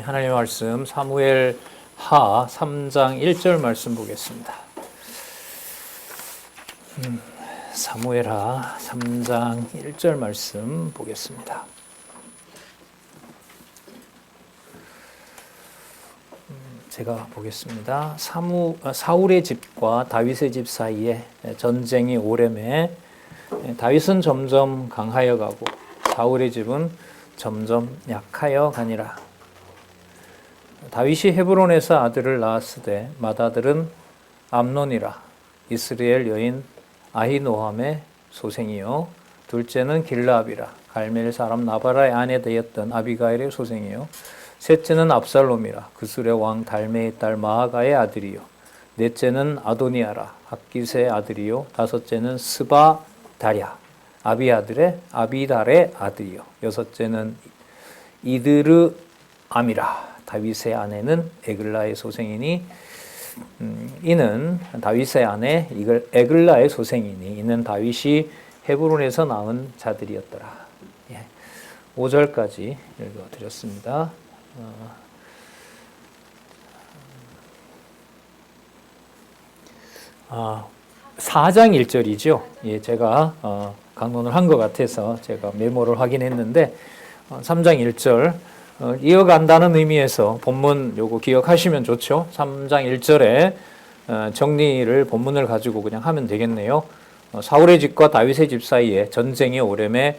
하나님의 말씀 사무엘 하 3장 1절 말씀 보겠습니다. 사무엘 하 3장 1절 말씀 보겠습니다. 제가 보겠습니다. 사울의 집과 다윗의 집 사이에 전쟁이 오래매 다윗은 점점 강하여 가고 사울의 집은 점점 약하여 가니라. 다윗이 헤브론에서 아들을 낳았으되 맏아들은 암논이라. 이스라엘 여인 아히노함의 소생이요 둘째는 길라압이라. 갈멜 사람 나바라의 아내 되었던 아비가일의 소생이요 셋째는 압살롬이라. 그술의 왕 달메의 딸 마아가의 아들이요 넷째는 아도니아라. 학깃의 아들이요 다섯째는 스바다랴 아비달의 아들이요 여섯째는 이드르암이라. 다윗의 아내는 에글라의 소생이니 이는 다윗의 아내 에글라의 소생이니 이는 다윗이 헤브론에서 낳은 자들이었더라. 5절까지 읽어드렸습니다. 4장 1절이죠. 제가 강론을 한 것 같아서 제가 메모를 확인했는데 3장 1절 이어간다는 의미에서 본문 요거 기억하시면 좋죠. 3장 1절에 정리를 본문을 가지고 그냥 하면 되겠네요. 사울의 집과 다윗의 집 사이에 전쟁이 오래매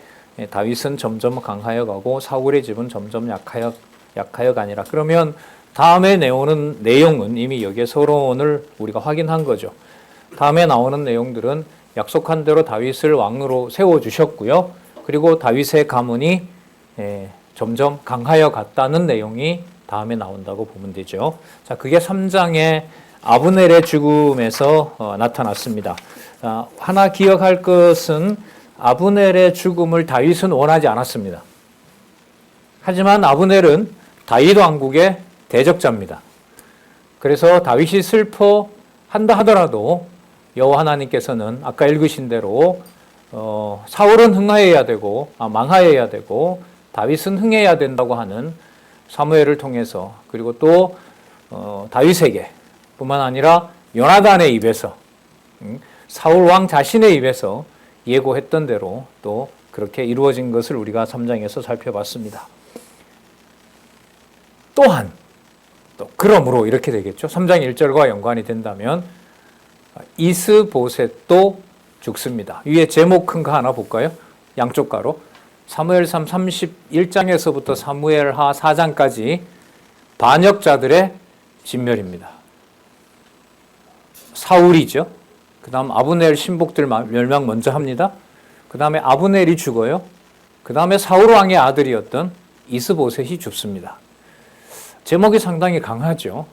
다윗은 점점 강하여 가고 사울의 집은 점점 약하여 가니라. 그러면 다음에 나오는 내용은 이미 여기에 서론을 우리가 확인한 거죠. 다음에 나오는 내용들은 약속한 대로 다윗을 왕으로 세워주셨고요. 그리고 다윗의 가문이 점점 강하여 갔다는 내용이 다음에 나온다고 보면 되죠. 자, 그게 3장의 아브넬의 죽음에서 나타났습니다. 하나 기억할 것은 아브넬의 죽음을 다윗은 원하지 않았습니다. 하지만 아브넬은 다윗 왕국의 대적자입니다. 그래서 다윗이 슬퍼한다 하더라도 여호와 하나님께서는 아까 읽으신 대로 사울은 흥하여야 되고 망하여야 되고 다윗은 흥해야 된다고 하는 사무엘을 통해서 그리고 또 다윗에게 뿐만 아니라 요나단의 입에서 사울 왕 자신의 입에서 예고했던 대로 또 그렇게 이루어진 것을 우리가 3장에서 살펴봤습니다. 또한 또 그러므로 이렇게 되겠죠. 3장 1절과 연관이 된다면 이스보셋도 죽습니다. 위에 제목 큰 거 하나 볼까요? 양쪽 가로. 사무엘상 31장에서부터 사무엘하 4장까지 반역자들의 진멸입니다. 사울이죠. 그 다음 아브넬 신복들 멸망 먼저 합니다. 그 다음에 아브넬이 죽어요. 그 다음에 사울 왕의 아들이었던 이스보셋이 죽습니다. 제목이 상당히 강하죠.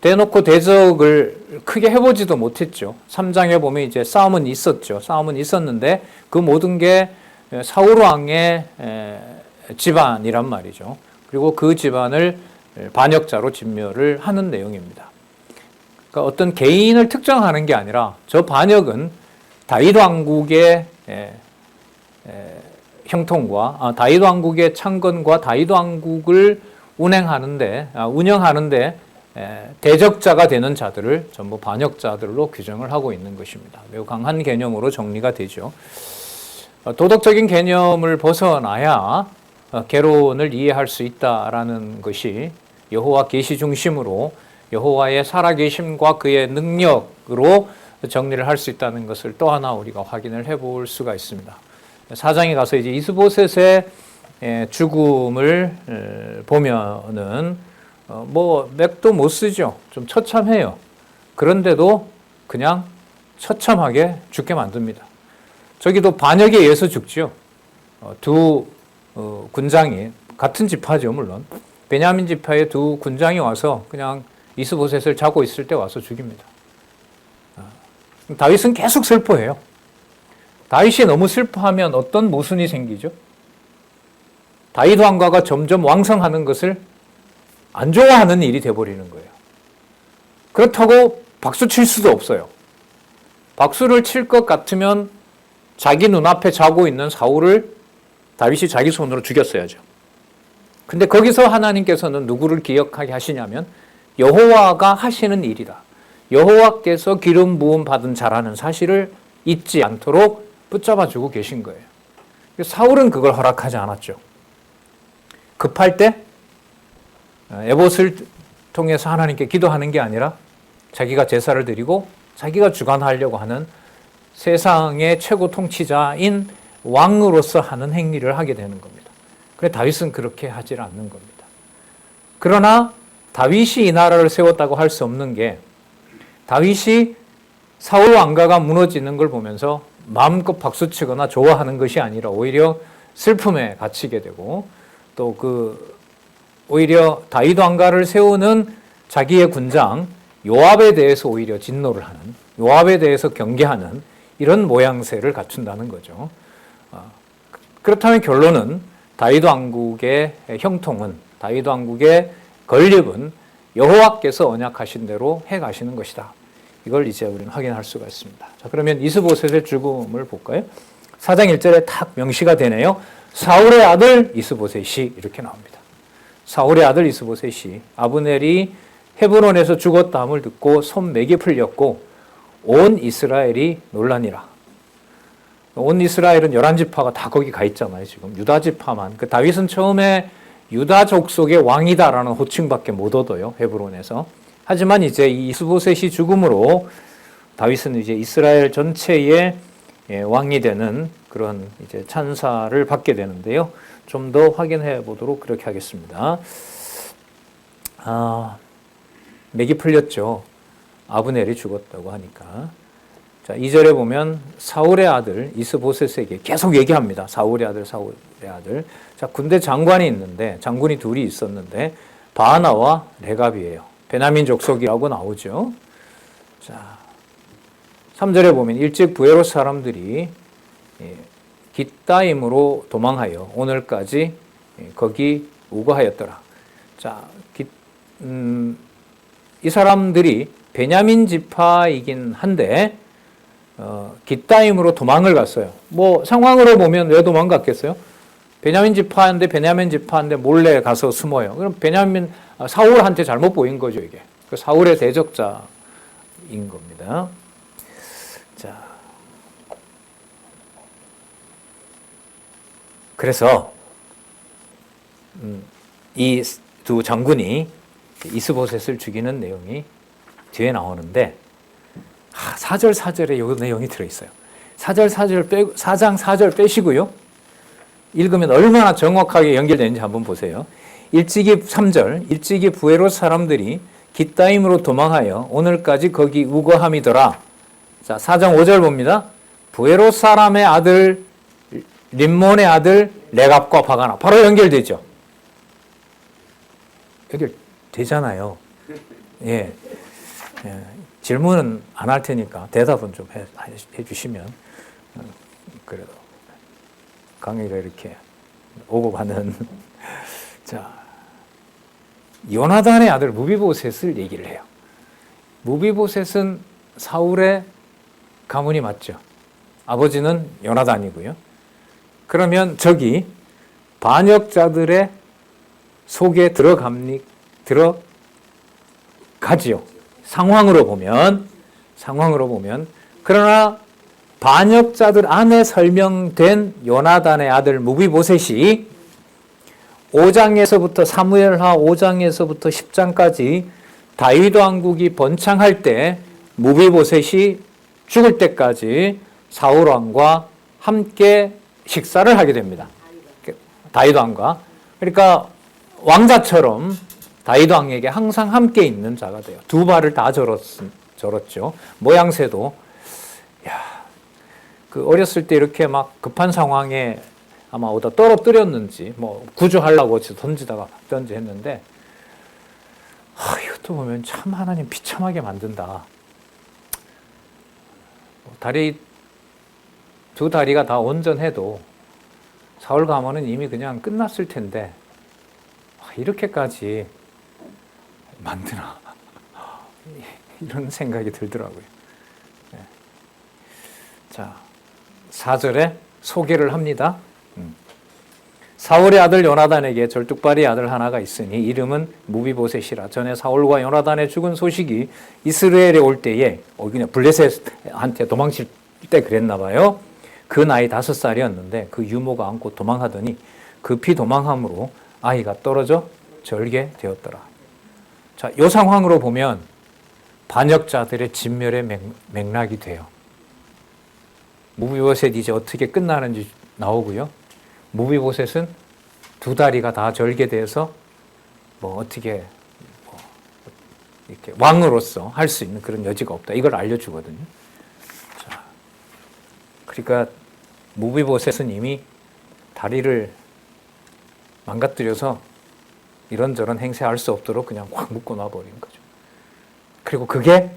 대놓고 대적을 크게 해보지도 못했죠. 3장에 보면 이제 싸움은 있었죠. 싸움은 있었는데 그 모든 게 사울 왕의 집안이란 말이죠. 그리고 그 집안을 반역자로 진멸을 하는 내용입니다. 그러니까 어떤 개인을 특정하는 게 아니라 저 반역은 다윗 왕국의 형통과 다윗 왕국의 창건과 다윗 왕국을 운영하는데 대적자가 되는 자들을 전부 반역자들로 규정을 하고 있는 것입니다. 매우 강한 개념으로 정리가 되죠. 도덕적인 개념을 벗어나야 개론을 이해할 수 있다라는 것이 여호와 계시 중심으로 여호와의 살아계심과 그의 능력으로 정리를 할 수 있다는 것을 또 하나 우리가 확인을 해볼 수가 있습니다. 4장에 가서 이제 이스보셋의 죽음을 보면은 맥도 못 쓰죠. 좀 처참해요. 그런데도 그냥 처참하게 죽게 만듭니다. 저기도 반역에 의해서 죽죠. 두 군장이 같은 지파죠, 물론. 베냐민 지파의 두 군장이 와서 그냥 이스보셋을 자고 있을 때 와서 죽입니다. 다윗은 계속 슬퍼해요. 다윗이 너무 슬퍼하면 어떤 모순이 생기죠? 다윗 왕가가 점점 왕성하는 것을 안 좋아하는 일이 돼버리는 거예요. 그렇다고 박수 칠 수도 없어요. 박수를 칠 것 같으면 자기 눈앞에 자고 있는 사울을 다윗이 자기 손으로 죽였어야죠. 근데 거기서 하나님께서는 누구를 기억하게 하시냐면 여호와가 하시는 일이다. 여호와께서 기름 부음 받은 자라는 사실을 잊지 않도록 붙잡아 주고 계신 거예요. 사울은 그걸 허락하지 않았죠. 급할 때 에봇을 통해서 하나님께 기도하는 게 아니라 자기가 제사를 드리고 자기가 주관하려고 하는 세상의 최고 통치자인 왕으로서 하는 행위를 하게 되는 겁니다. 그런데 다윗은 그렇게 하지 않는 겁니다. 그러나 다윗이 이 나라를 세웠다고 할 수 없는 게 다윗이 사울 왕가가 무너지는 걸 보면서 마음껏 박수치거나 좋아하는 것이 아니라 오히려 슬픔에 갇히게 되고 또 오히려 다윗 왕가를 세우는 자기의 군장 요압에 대해서 오히려 진노를 하는, 요압에 대해서 경계하는 이런 모양새를 갖춘다는 거죠. 그렇다면 결론은 다윗 왕국의 형통은, 다윗 왕국의 건립은 여호와께서 언약하신 대로 해 가시는 것이다. 이걸 이제 우리는 확인할 수가 있습니다. 자, 그러면 이스보셋의 죽음을 볼까요? 4장 1절에 탁 명시가 되네요. 사울의 아들 이스보셋이 이렇게 나옵니다. 사울의 아들 이스보셋이 아브넬이 헤브론에서 죽었다함을 듣고 손맥이 풀렸고 온 이스라엘이 놀라니라. 온 이스라엘은 11지파가 다 거기 가 있잖아요. 지금 유다 지파만. 그 다윗은 처음에 유다 족속의 왕이다라는 호칭밖에 못 얻어요. 헤브론에서. 하지만 이제 이 이스보셋이 죽음으로 다윗은 이제 이스라엘 전체의 왕이 되는 그런 이제 찬사를 받게 되는데요. 좀 더 확인해 보도록 그렇게 하겠습니다. 맥이 풀렸죠. 아브넬이 죽었다고 하니까. 자, 2절에 보면 사울의 아들 이스보셋에게 계속 얘기합니다. 사울의 아들, 사울의 아들. 자, 군대 장관이 있는데, 장군이 둘이 있었는데, 바하나와 레갑이에요. 베냐민 족속이라고 나오죠. 자, 3절에 보면 일찍 부에롯 사람들이 깃다임으로 도망하여 오늘까지 거기 우거하였더라. 자, 이 사람들이 베냐민 지파이긴 한데 깃다임으로 도망을 갔어요. 뭐 상황으로 보면 왜 도망갔겠어요? 베냐민 지파인데 몰래 가서 숨어요. 그럼 사울한테 잘못 보인 거죠, 이게. 그 사울의 대적자인 겁니다. 자, 그래서 이 두 장군이 이스보셋을 죽이는 내용이 뒤에 나오는데 4절 4절에 이 내용이 들어있어요. 4장 4절 빼시고요. 읽으면 얼마나 정확하게 연결되는지 한번 보세요. 3절 일찍이 부에롯 사람들이 깃다임으로 도망하여 오늘까지 거기 우거함이더라. 자, 4장 5절 봅니다. 부에롯 사람의 아들 림몬의 아들 레갑과 바가나 바로 연결되죠. 연결되잖아요. 예. 질문은 안 할 테니까 대답은 좀 해주시면 그래도 강의가 이렇게 오고 가는. 자, 요나단의 아들 무비보셋을 얘기를 해요. 무비보셋은 사울의 가문이 맞죠. 아버지는 요나단이고요. 그러면 저기 반역자들의 속에 들어가지요. 상황으로 보면. 그러나 반역자들 안에 설명된 요나단의 아들 무비보셋이 5장에서부터 사무엘하 5장에서부터 10장까지 다윗 왕국이 번창할 때 무비보셋이 죽을 때까지 사울 왕과 함께 식사를 하게 됩니다. 다윗 왕과. 그러니까 왕자처럼 다윗 왕에게 항상 함께 있는 자가 돼요. 두 발을 다 절었죠. 모양새도 그 어렸을 때 이렇게 막 급한 상황에 아마 어디다 떨어뜨렸는지 뭐 구조하려고 던지다가 했는데 이것도 보면 참 하나님 비참하게 만든다. 두 다리가 다 온전해도 사울 가문은 이미 그냥 끝났을 텐데 이렇게까지 만드나 이런 생각이 들더라고요. 자, 4절에 소개를 합니다. 사울의 아들 요나단에게 절뚝발이 아들 하나가 있으니 이름은 무비보셋이라. 전에 사울과 요나단의 죽은 소식이 이스라엘에 올 때에 그냥 블레셋한테 도망칠 때 그랬나 봐요. 그 나이 5살이었는데 그 유모가 안고 도망하더니 급히 도망함으로 아이가 떨어져 절게 되었더라. 자, 이 상황으로 보면 반역자들의 진멸의 맥락이 돼요. 무비보셋이 이제 어떻게 끝나는지 나오고요. 무비보셋은 2다리가 다 절개돼서 어떻게 이렇게 왕으로서 할 수 있는 그런 여지가 없다. 이걸 알려주거든요. 자, 그러니까 무비보셋은 이미 다리를 망가뜨려서 이런저런 행세할 수 없도록 그냥 확 묶어 놔버린 거죠. 그리고 그게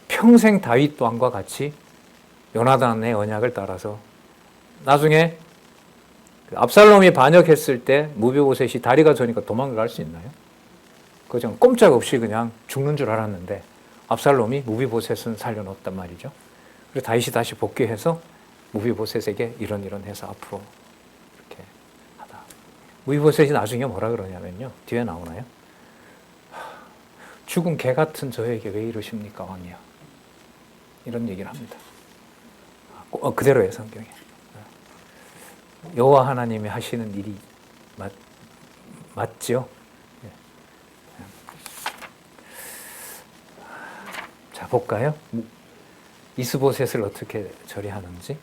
평생 다윗 왕과 같이 요나단의 언약을 따라서 나중에 압살롬이 반역했을 때 무비보셋이 다리가 저니까 도망갈 수 있나요? 그냥 꼼짝없이 그냥 죽는 줄 알았는데 압살롬이 무비보셋은 살려놓았단 말이죠. 그래서 다윗이 다시 복귀해서 무비보셋에게 이런 해서 앞으로 이렇게 하다. 무비보셋이 나중에 뭐라 그러냐면요. 뒤에 나오나요? 죽은 개 같은 저에게 왜 이러십니까, 왕이야? 이런 얘기를 합니다. 그대로예요, 성경에. 여호와 하나님이 하시는 일이 맞죠? 자, 볼까요? 이스보셋을 어떻게 처리하는지.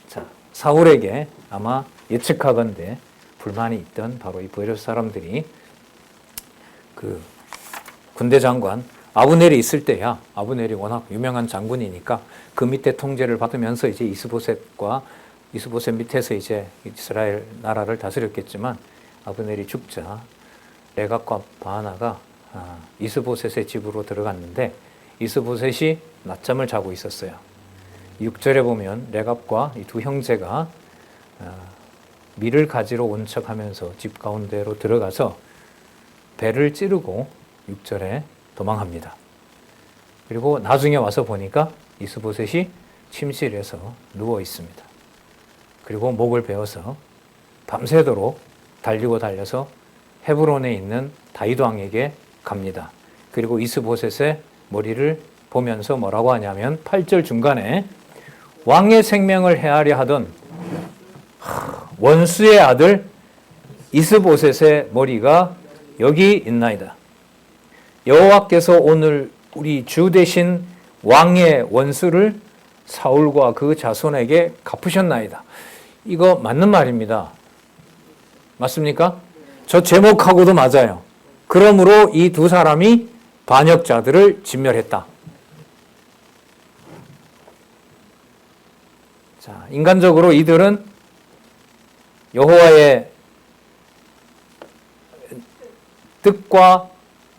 자, 사울에게 아마 예측하건대 불만이 있던 바로 이 브에롯 사람들이 그 군대 장관 아브넬이 있을 때야, 아브넬이 워낙 유명한 장군이니까 그 밑에 통제를 받으면서 이제 이스보셋 밑에서 이제 이스라엘 나라를 다스렸겠지만 아브넬이 죽자 레갑과 바하나가 이스보셋의 집으로 들어갔는데 이스보셋이 낮잠을 자고 있었어요. 6절에 보면 레갑과 이 두 형제가 밀을 가지러 온 척하면서 집 가운데로 들어가서 배를 찌르고 6절에 도망합니다. 그리고 나중에 와서 보니까 이스보셋이 침실에서 누워 있습니다. 그리고 목을 베어서 밤새도록 달리고 달려서 헤브론에 있는 다윗 왕에게 갑니다. 그리고 이스보셋의 머리를 보면서 뭐라고 하냐면 8절 중간에 왕의 생명을 해하려 하던 원수의 아들 이스보셋의 머리가 여기 있나이다. 여호와께서 오늘 우리 주 대신 왕의 원수를 사울과 그 자손에게 갚으셨나이다. 이거 맞는 말입니다. 맞습니까? 저 제목하고도 맞아요. 그러므로 이 두 사람이 반역자들을 진멸했다. 자, 인간적으로 이들은 여호와의 뜻과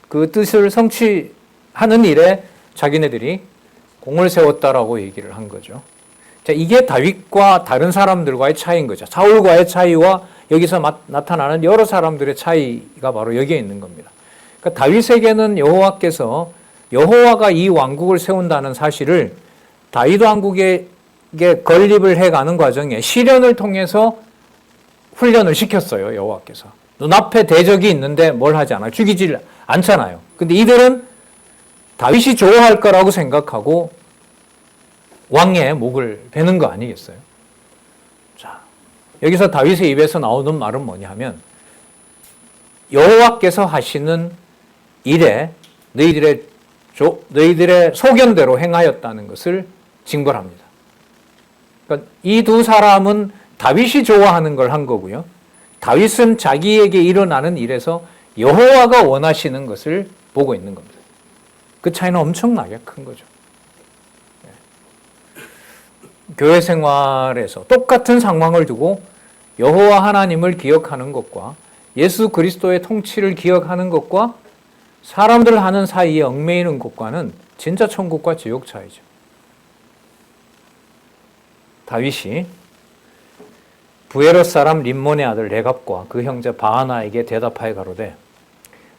그 뜻을 성취하는 일에 자기네들이 공을 세웠다라고 얘기를 한 거죠. 자, 이게 다윗과 다른 사람들과의 차이인 거죠. 사울과의 차이와 여기서 나타나는 여러 사람들의 차이가 바로 여기에 있는 겁니다. 그러니까 다윗에게는 여호와가 이 왕국을 세운다는 사실을 다윗 왕국에 건립을 해가는 과정에 시련을 통해서 훈련을 시켰어요. 여호와께서. 눈앞에 대적이 있는데 뭘 하지 않아요. 죽이질 않잖아요. 근데 이들은 다윗이 좋아할 거라고 생각하고 왕의 목을 베는 거 아니겠어요? 자, 여기서 다윗의 입에서 나오는 말은 뭐냐 하면 여호와께서 하시는 일에 너희들의 소견대로 행하였다는 것을 징벌합니다. 그러니까 이 두 사람은 다윗이 좋아하는 걸 한 거고요. 다윗은 자기에게 일어나는 일에서 여호와가 원하시는 것을 보고 있는 겁니다. 그 차이는 엄청나게 큰 거죠. 교회 생활에서 똑같은 상황을 두고 여호와 하나님을 기억하는 것과 예수 그리스도의 통치를 기억하는 것과 사람들 하는 사이에 얽매이는 것과는 진짜 천국과 지옥 차이죠. 다윗이 부에롯 사람 림몬의 아들 레갑과 그 형제 바하나에게 대답하여 가로되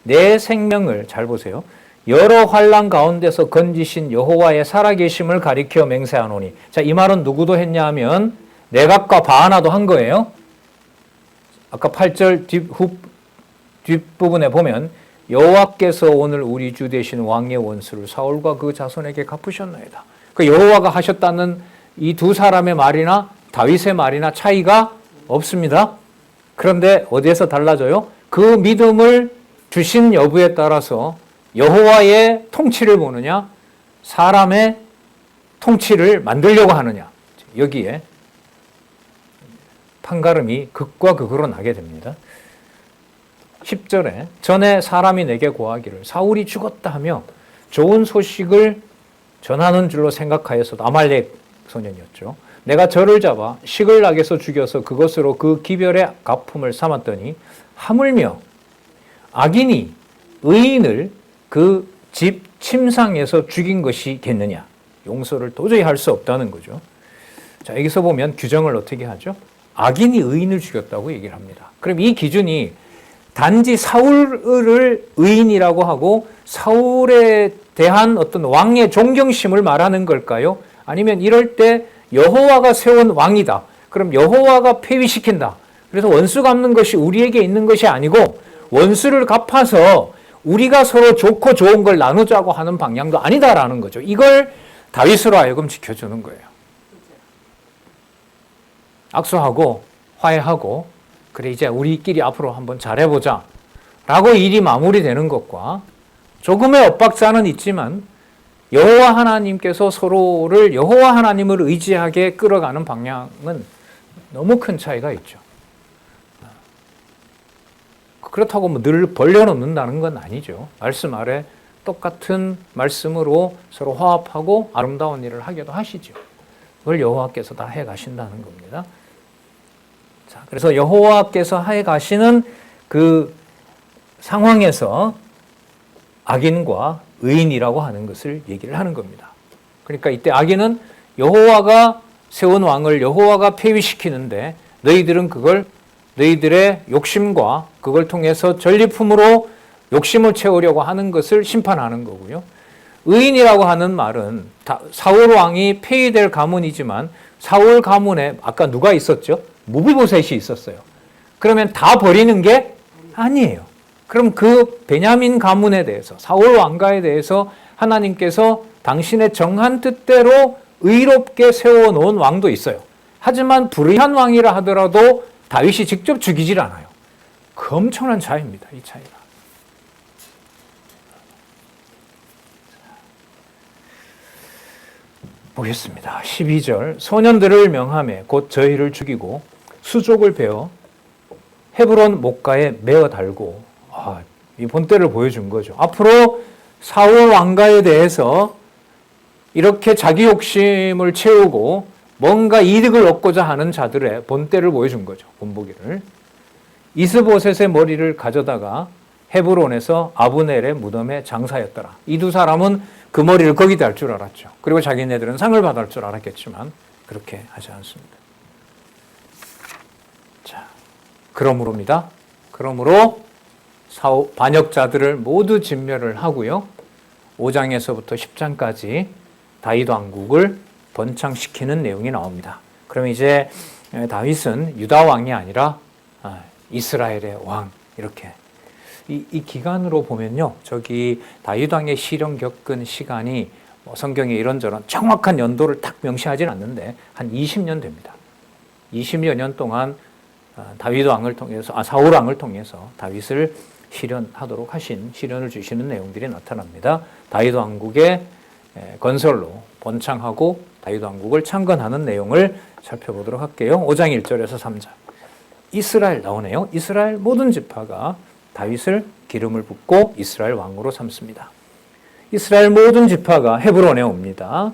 내 생명을 잘 보세요. 여러 환난 가운데서 건지신 여호와의 살아계심을 가리켜 맹세하노니. 자, 이 말은 누구도 했냐 하면 레갑과 바하나도 한 거예요. 아까 8절 뒷부분에 보면 여호와께서 오늘 우리 주 되신 왕의 원수를 사울과 그 자손에게 갚으셨나이다. 그 여호와가 하셨다는 이 두 사람의 말이나 다윗의 말이나 차이가 없습니다. 그런데 어디에서 달라져요? 그 믿음을 주신 여부에 따라서 여호와의 통치를 보느냐, 사람의 통치를 만들려고 하느냐, 여기에 판가름이 극과 극으로 나게 됩니다. 10절에 전에 사람이 내게 고하기를 사울이 죽었다 하며 좋은 소식을 전하는 줄로 생각하였어도 아말렉 소년이었죠. 내가 저를 잡아 시글락에서 죽여서 그것으로 그 기별의 갚음을 삼았더니 하물며 악인이 의인을 그 집 침상에서 죽인 것이겠느냐. 용서를 도저히 할 수 없다는 거죠. 자, 여기서 보면 규정을 어떻게 하죠? 악인이 의인을 죽였다고 얘기를 합니다. 그럼 이 기준이 단지 사울을 의인이라고 하고 사울에 대한 어떤 왕의 존경심을 말하는 걸까요? 아니면 이럴 때 여호와가 세운 왕이다. 그럼 여호와가 폐위시킨다. 그래서 원수 갚는 것이 우리에게 있는 것이 아니고 원수를 갚아서 우리가 서로 좋고 좋은 걸 나누자고 하는 방향도 아니다라는 거죠. 이걸 다윗으로 하여금 지켜주는 거예요. 악수하고 화해하고 그래 이제 우리끼리 앞으로 한번 잘해보자 라고 일이 마무리되는 것과 조금의 엇박자는 있지만 여호와 하나님께서 서로를 여호와 하나님을 의지하게 끌어가는 방향은 너무 큰 차이가 있죠. 그렇다고 뭐 늘 벌려놓는다는 건 아니죠. 말씀 아래 똑같은 말씀으로 서로 화합하고 아름다운 일을 하기도 하시죠. 그걸 여호와께서 다 해가신다는 겁니다. 자, 그래서 여호와께서 해가시는 그 상황에서 악인과 의인이라고 하는 것을 얘기를 하는 겁니다. 그러니까 이때 악인은 여호와가 세운 왕을 여호와가 폐위시키는데 너희들은 그걸 너희들의 욕심과 그걸 통해서 전리품으로 욕심을 채우려고 하는 것을 심판하는 거고요. 의인이라고 하는 말은 사울 왕이 폐위될 가문이지만 사울 가문에 아까 누가 있었죠? 무비보셋이 있었어요. 그러면 다 버리는 게 아니에요. 그럼 그 베냐민 가문에 대해서 사울 왕가에 대해서 하나님께서 당신의 정한 뜻대로 의롭게 세워놓은 왕도 있어요. 하지만 불의한 왕이라 하더라도 다윗이 직접 죽이질 않아요. 그 엄청난 차이입니다. 이 차이가. 보겠습니다. 12절 소년들을 명하매 곧 저희를 죽이고 수족을 베어 헤브론 목가에 메어 달고 이 본때를 보여준 거죠. 앞으로 사울 왕가에 대해서 이렇게 자기 욕심을 채우고 뭔가 이득을 얻고자 하는 자들의 본때를 보여준 거죠. 본보기를. 이스보셋의 머리를 가져다가 헤브론에서 아브넬의 무덤에 장사였더라. 이 두 사람은 그 머리를 거기다 할 줄 알았죠. 그리고 자기네들은 상을 받을 줄 알았겠지만 그렇게 하지 않습니다. 자, 그러므로입니다. 그러므로 반역자들을 모두 진멸을 하고요. 5장에서부터 10장까지 다윗 왕국을 번창시키는 내용이 나옵니다. 그럼 이제 다윗은 유다 왕이 아니라 이스라엘의 왕 이렇게 이 기간으로 보면요, 저기 다윗 왕의 시련 겪은 시간이 성경에 이런저런 정확한 연도를 딱 명시하진 않는데 한 20년 됩니다. 20여 년 동안 다윗 왕을 통해서 사울 왕을 통해서 다윗을 시련하도록 하신 시련을 주시는 내용들이 나타납니다. 다윗 왕국의 건설로 번창하고 다윗 왕국을 창건하는 내용을 살펴보도록 할게요. 5장 1절에서 3절. 이스라엘 나오네요. 이스라엘 모든 지파가 다윗을 기름을 붓고 이스라엘 왕으로 삼습니다. 이스라엘 모든 지파가 헤브론에 옵니다.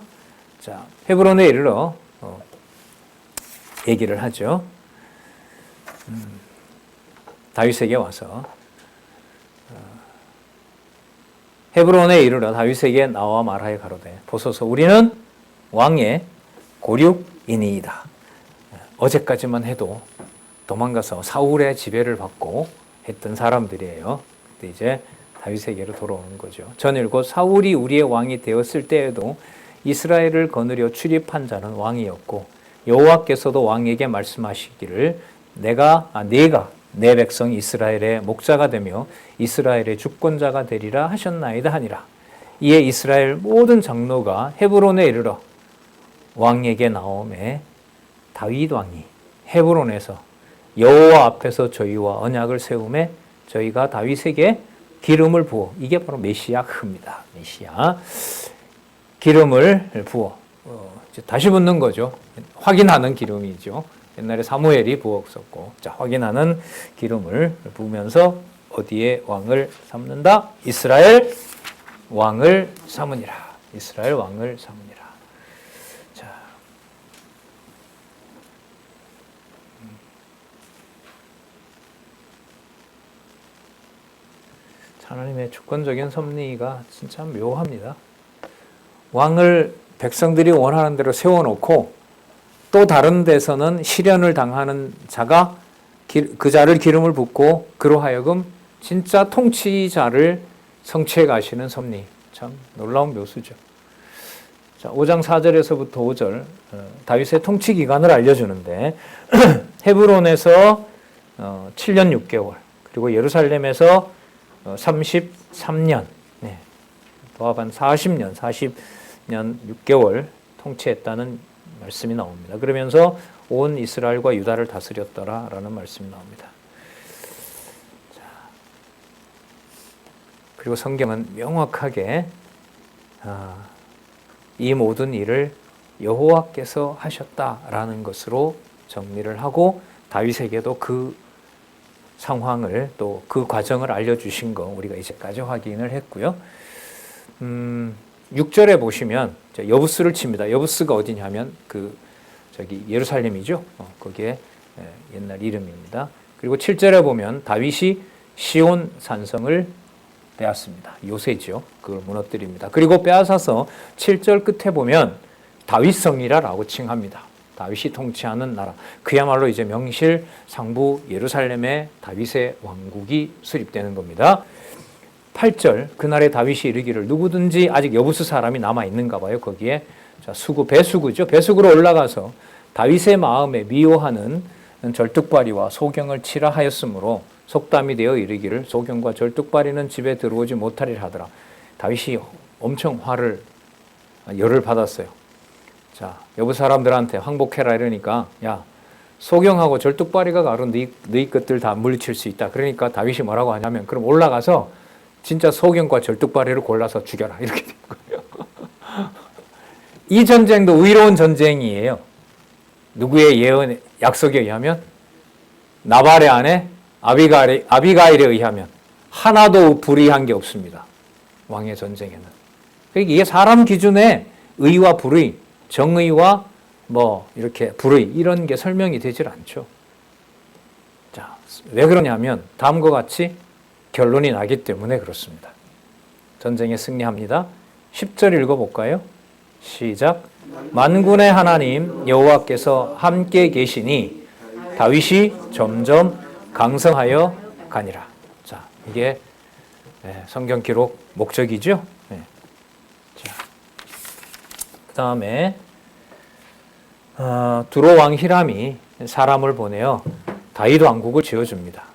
자, 헤브론에 이르러 얘기를 하죠. 다윗에게 와서 헤브론에 이르러 다윗에게 나와 말하여 가로되 보소서 우리는 왕의 고륙이니이다. 어제까지만 해도 도망가서 사울의 지배를 받고 했던 사람들이에요. 근데 이제 다윗에게로 돌아오는 거죠. 전일 곧 사울이 우리의 왕이 되었을 때에도 이스라엘을 거느려 출입한 자는 왕이었고 여호와께서도 왕에게 말씀하시기를 내가 내 백성 이스라엘의 목자가 되며 이스라엘의 주권자가 되리라 하셨나이다 하니라. 이에 이스라엘 모든 장로가 헤브론에 이르러 왕에게 나오매 다윗 왕이 헤브론에서 여호와 앞에서 저희와 언약을 세우매 저희가 다윗에게 기름을 부어, 이게 바로 메시아 흐입니다. 메시아 기름을 부어 다시 붓는 거죠. 확인하는 기름이죠. 옛날에 사무엘이 부었었고, 자, 확인하는 기름을 부으면서 어디에 왕을 삼는다? 이스라엘 왕을 삼으니라. 이스라엘 왕을 삼으니라. 자, 하나님의 주권적인 섭리가 진짜 묘합니다. 왕을 백성들이 원하는 대로 세워놓고 또 다른 데서는 시련을 당하는 자가 그 자를 기름을 붓고 그로 하여금 진짜 통치자를 성취해 가시는 섭리. 참 놀라운 묘수죠. 자, 5장 4절에서부터 5절 다윗의 통치 기간을 알려주는데 헤브론에서 7년 6개월, 그리고 예루살렘에서 33년, 도합 한 40년 6개월 통치했다는 말씀이 나옵니다. 그러면서 온 이스라엘과 유다를 다스렸더라라는 말씀이 나옵니다. 자, 그리고 성경은 명확하게 이 모든 일을 여호와께서 하셨다라는 것으로 정리를 하고 다윗에게도 그 상황을 또 그 과정을 알려주신 거 우리가 이제까지 확인을 했고요. 6절에 보시면 여부스를 칩니다. 여부스가 어디냐면 저기 예루살렘이죠. 거기에 옛날 이름입니다. 그리고 7절에 보면 다윗이 시온 산성을 빼앗습니다. 요새죠. 그걸 무너뜨립니다. 그리고 빼앗아서 7절 끝에 보면 다윗성이라고 칭합니다. 다윗이 통치하는 나라. 그야말로 이제 명실상부 예루살렘에 다윗의 왕국이 수립되는 겁니다. 8절, 그날에 다윗이 이르기를 누구든지 아직 여부스 사람이 남아 있는가 봐요. 거기에 자, 배수구죠. 배수구로 올라가서 다윗의 마음에 미워하는 절뚝발이와 소경을 치라 하였으므로 속담이 되어 이르기를 소경과 절뚝발이는 집에 들어오지 못하리라 하더라. 다윗이 엄청 열을 받았어요. 자, 여부 사람들한테 항복해라 이러니까 야, 소경하고 절뚝발이가 가로 너희 것들 다 물리칠 수 있다. 그러니까 다윗이 뭐라고 하냐면 그럼 올라가서 진짜 소경과 절뚝발이를 골라서 죽여라. 이렇게 된 거예요. 이 전쟁도 의로운 전쟁이에요. 누구의 약속에 의하면? 나발의 아내 아비가일에 의하면 하나도 불의한 게 없습니다. 왕의 전쟁에는. 그러니까 이게 사람 기준에 의와 불의, 정의와 이렇게 불의 이런 게 설명이 되질 않죠. 자, 왜 그러냐면 다음과 같이 결론이 나기 때문에 그렇습니다. 전쟁에 승리합니다. 10절 읽어볼까요? 시작. 만군의 하나님 여호와께서 함께 계시니 다윗이 점점 강성하여 가니라. 자, 이게 성경 기록 목적이죠. 자, 그 다음에 두로 왕 히람이 사람을 보내어 다윗 왕국을 지어줍니다.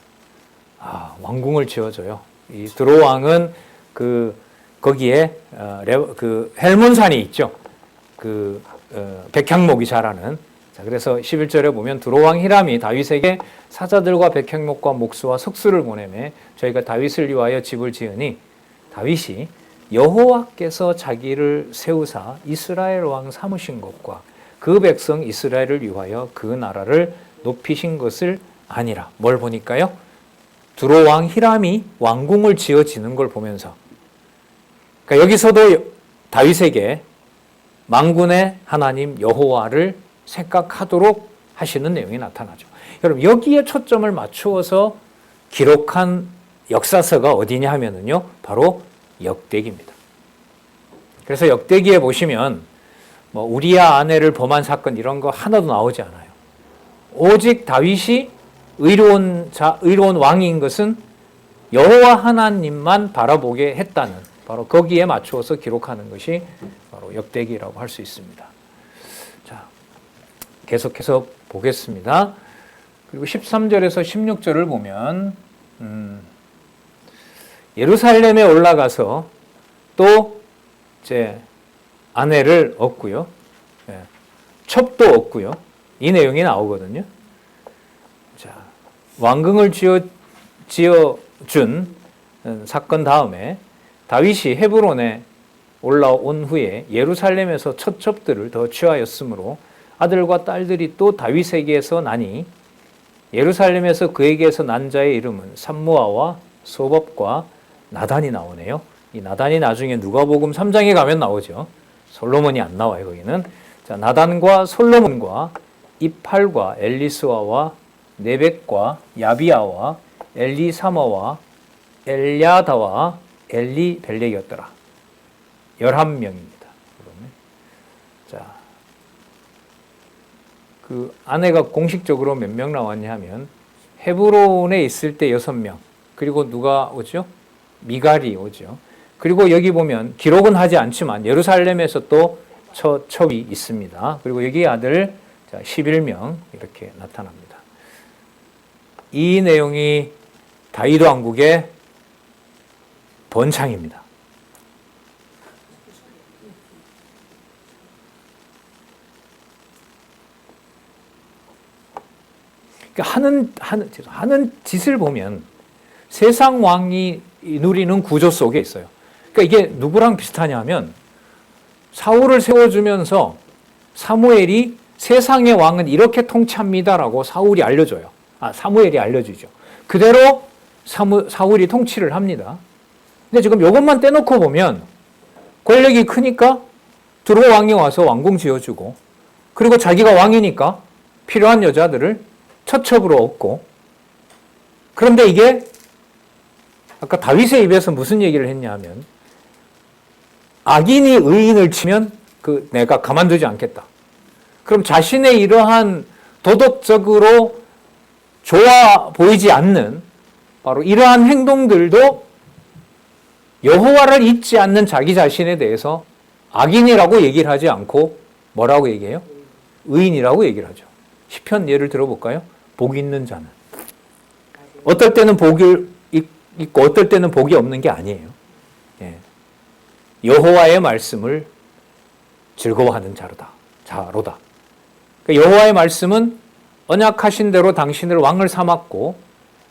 왕궁을 지어줘요. 이 두로 왕은 거기에 헬몬산이 있죠. 백향목이 자라는. 자, 그래서 11절에 보면 두로 왕 히람이 다윗에게 사자들과 백향목과 목수와 석수를 보내매 저희가 다윗을 위하여 집을 지으니 다윗이 여호와께서 자기를 세우사 이스라엘 왕 삼으신 것과 그 백성 이스라엘을 위하여 그 나라를 높이신 것을 아니라. 뭘 보니까요? 두로 왕 히람이 왕궁을 지어지는 걸 보면서, 그러니까 여기서도 다윗에게 만군의 하나님 여호와를 생각하도록 하시는 내용이 나타나죠. 여러분, 여기에 초점을 맞추어서 기록한 역사서가 어디냐 하면은요, 바로 역대기입니다. 그래서 역대기에 보시면 우리야 아내를 범한 사건 이런 거 하나도 나오지 않아요. 오직 다윗이 의로운 왕인 것은 여호와 하나님만 바라보게 했다는, 바로 거기에 맞추어서 기록하는 것이 바로 역대기라고 할 수 있습니다. 자, 계속해서 보겠습니다. 그리고 13절에서 16절을 보면 예루살렘에 올라가서 또 이제 아내를 얻고요. 예, 첩도 얻고요. 이 내용이 나오거든요. 자, 왕궁을 지어준 사건 다음에 다윗이 헤브론에 올라온 후에 예루살렘에서 첫 첩들을 더 취하였으므로 아들과 딸들이 또 다윗에게서 나니 예루살렘에서 그에게서 난 자의 이름은 삼무아와 소법과 나단이 나오네요. 이 나단이 나중에 누가복음 3장에 가면 나오죠. 솔로몬이 안 나와요, 거기는. 자, 나단과 솔로몬과 이팔과 엘리스와와 네벡과 야비아와 엘리사마와 엘야다와 엘리벨렉이었더라. 11명입니다. 자, 그 아내가 공식적으로 몇 명 나왔냐 하면 헤브론에 있을 때 6명, 그리고 누가 오죠? 미갈이 오죠. 그리고 여기 보면 기록은 하지 않지만 예루살렘에서 또 첩이 있습니다. 그리고 여기 아들 11명 이렇게 나타납니다. 이 내용이 다윗 왕국의 번창입니다. 하는 짓을 보면 세상 왕이 누리는 구조 속에 있어요. 그러니까 이게 누구랑 비슷하냐 하면 사울을 세워주면서 사무엘이 세상의 왕은 이렇게 통치합니다라고 사울이 알려줘요. 사무엘이 알려주죠. 그대로 사울이 통치를 합니다. 근데 지금 이것만 떼놓고 보면 권력이 크니까 두로 왕이 와서 왕궁 지어주고, 그리고 자기가 왕이니까 필요한 여자들을 처첩으로 얻고, 그런데 이게 아까 다윗의 입에서 무슨 얘기를 했냐 하면 악인이 의인을 치면 내가 가만두지 않겠다. 그럼 자신의 이러한 도덕적으로 좋아 보이지 않는 바로 이러한 행동들도 여호와를 잊지 않는 자기 자신에 대해서 악인이라고 얘기를 하지 않고 뭐라고 얘기해요? 의인이라고 얘기를 하죠. 시편 예를 들어볼까요? 복 있는 자는. 어떨 때는 복이 있고 어떨 때는 복이 없는 게 아니에요. 예. 여호와의 말씀을 즐거워하는 자로다. 그러니까 여호와의 말씀은 언약하신 대로 당신을 왕을 삼았고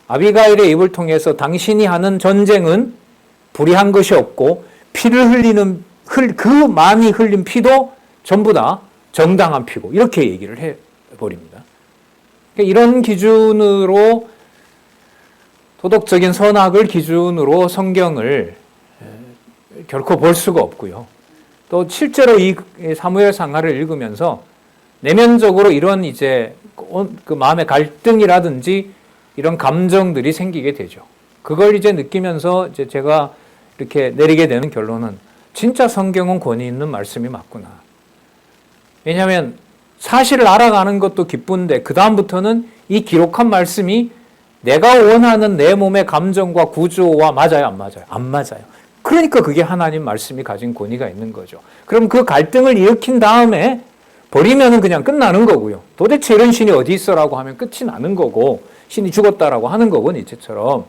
아비가일의 입을 통해서 당신이 하는 전쟁은 불의한 것이 없고 피를 흘리는 그 많이 흘린 피도 전부 다 정당한 피고 이렇게 얘기를 해버립니다. 그러니까 이런 기준으로 도덕적인 선악을 기준으로 성경을 결코 볼 수가 없고요. 또 실제로 이 사무엘 상하를 읽으면서 내면적으로 이런 이제 그 마음의 갈등이라든지 이런 감정들이 생기게 되죠. 그걸 이제 느끼면서 이제 제가 이렇게 내리게 되는 결론은 진짜 성경은 권위 있는 말씀이 맞구나. 왜냐하면 사실을 알아가는 것도 기쁜데 그 다음부터는 이 기록한 말씀이 내가 원하는 내 몸의 감정과 구조와 맞아요, 안 맞아요? 안 맞아요. 그러니까 그게 하나님 말씀이 가진 권위가 있는 거죠. 그럼 그 갈등을 일으킨 다음에 버리면은 그냥 끝나는 거고요. 도대체 이런 신이 어디 있어라고 하면 끝이 나는 거고 신이 죽었다라고 하는 거고 니체처럼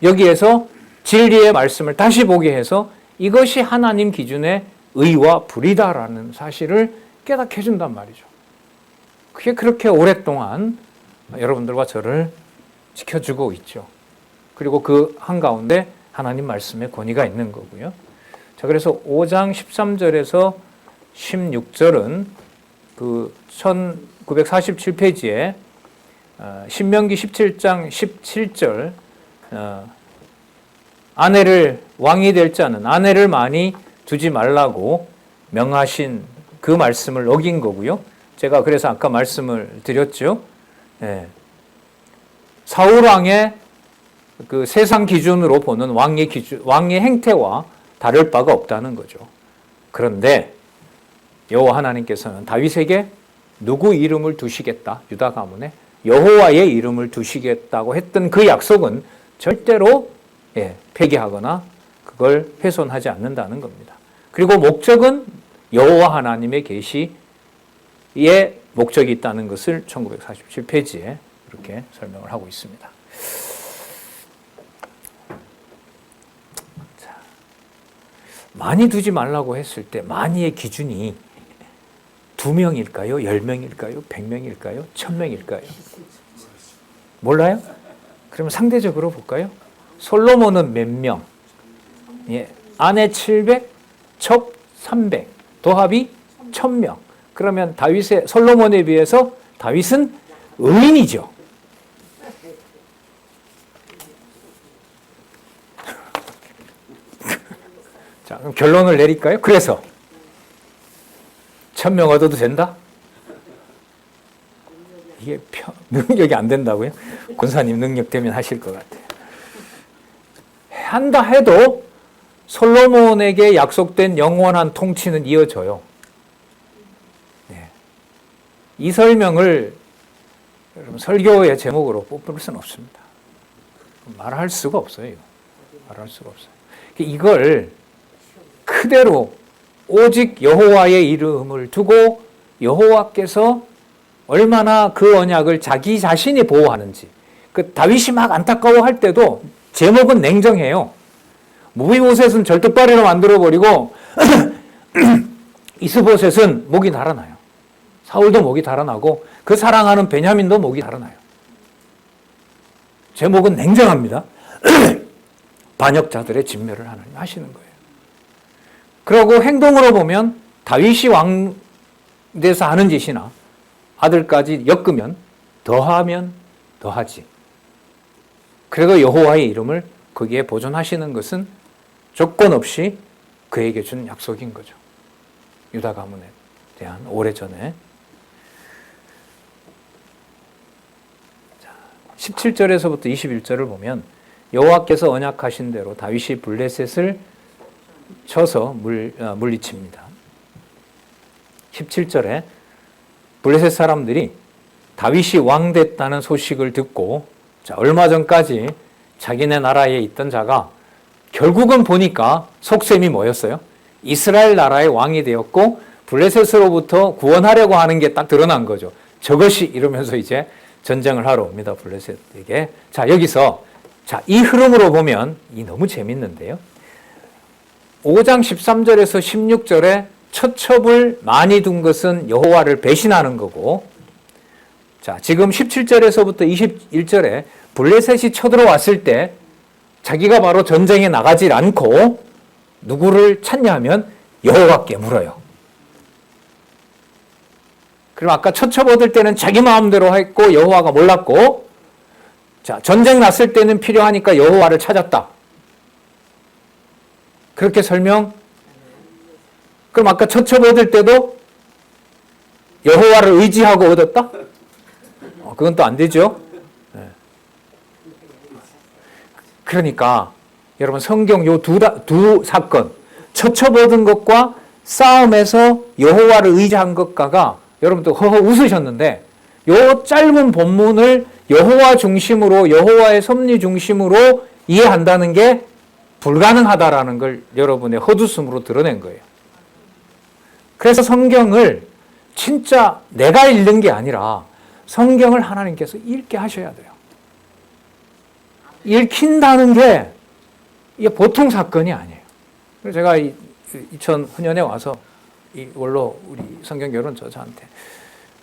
여기에서 진리의 말씀을 다시 보게 해서 이것이 하나님 기준의 의와 불이다라는 사실을 깨닫게 해준단 말이죠. 그게 그렇게 오랫동안 여러분들과 저를 지켜주고 있죠. 그리고 그 한가운데 하나님 말씀의 권위가 있는 거고요. 자, 그래서 5장 13절에서 16절은 그 1947페이지에 신명기 17장 17절 아내를 왕이 될 자는 아내를 많이 두지 말라고 명하신 그 말씀을 어긴 거고요. 제가 그래서 아까 말씀을 드렸죠. 예. 사울 왕의 그 세상 기준으로 보는 왕의 행태와 다를 바가 없다는 거죠. 그런데 여호와 하나님께서는 다윗에게 누구 이름을 두시겠다, 유다 가문에 여호와의 이름을 두시겠다고 했던 그 약속은 절대로 폐기하거나 그걸 훼손하지 않는다는 겁니다. 그리고 목적은 여호와 하나님의 계시에 목적이 있다는 것을 1947페이지에 그렇게 설명을 하고 있습니다. 자, 많이 두지 말라고 했을 때 많이의 기준이 2명일까요? 10명일까요? 100명일까요? 1000명일까요? 몰라요? 그러면 상대적으로 볼까요? 솔로몬은 몇 명? 예, 아내 700, 첩 300, 도합이 1000명. 그러면 솔로몬에 비해서 다윗은 의인이죠. 자, 그럼 결론을 내릴까요? 그래서 1000명 얻어도 된다? 이게 능력이 안 된다고요? 권사님 능력 되면 하실 것 같아요. 한다 해도 솔로몬에게 약속된 영원한 통치는 이어져요. 네. 이 설명을 여러분 설교의 제목으로 뽑을 수는 없습니다. 말할 수가 없어요. 말할 수가 없어요. 이걸 그대로 오직 여호와의 이름을 두고 여호와께서 얼마나 그 언약을 자기 자신이 보호하는지. 그 다윗이 막 안타까워할 때도 제목은 냉정해요. 무비보셋은 절뚝발이로 만들어버리고 이스보셋은 목이 달아나요. 사울도 목이 달아나고 그 사랑하는 베냐민도 목이 달아나요. 제목은 냉정합니다. 반역자들의 진멸을 하나님 하시는 거예요. 그리고 행동으로 보면 다윗이 왕 돼서 하는 짓이나 아들까지 엮으면 더하면 더하지. 그래도 여호와의 이름을 거기에 보존하시는 것은 조건 없이 그에게 준 약속인 거죠. 유다 가문에 대한 오래전에. 17절에서부터 21절을 보면 여호와께서 언약하신 대로 다윗이 블레셋을 쳐서 물리칩니다. 17절에 블레셋 사람들이 다윗이 왕 됐다는 소식을 듣고 얼마 전까지 자기네 나라에 있던 자가 결국은 보니까 속셈이 뭐였어요? 이스라엘 나라의 왕이 되었고 블레셋으로부터 구원하려고 하는 게 딱 드러난 거죠. 저것이 이러면서 이제 전쟁을 하러 옵니다. 블레셋에게. 자, 여기서 이 흐름으로 보면 너무 재밌는데요. 5장 13절에서 16절에 처첩을 많이 둔 것은 여호와를 배신하는 거고, 자, 지금 17절에서부터 21절에 블레셋이 쳐들어왔을 때 자기가 바로 전쟁에 나가질 않고 누구를 찾냐 하면 여호와께 물어요. 그럼 아까 처첩 얻을 때는 자기 마음대로 했고 여호와가 몰랐고, 자, 전쟁 났을 때는 필요하니까 여호와를 찾았다. 그렇게 설명? 그럼 아까 처첩 얻을 때도 여호와를 의지하고 얻었다? 그건 또 안 되죠. 네. 그러니까 여러분 성경 요 두 사건, 처첩 얻은 것과 싸움에서 여호와를 의지한 것과가 여러분 또 허허 웃으셨는데, 요 짧은 본문을 여호와 중심으로, 여호와의 섭리 중심으로 이해한다는 게 불가능하다라는 걸 여러분의 헛웃음으로 드러낸 거예요. 그래서 성경을 진짜 내가 읽는 게 아니라 성경을 하나님께서 읽게 하셔야 돼요. 읽힌다는 게 이게 보통 사건이 아니에요. 그래서 제가 2000년에 와서 이 원로 우리 성경 개론 저자한테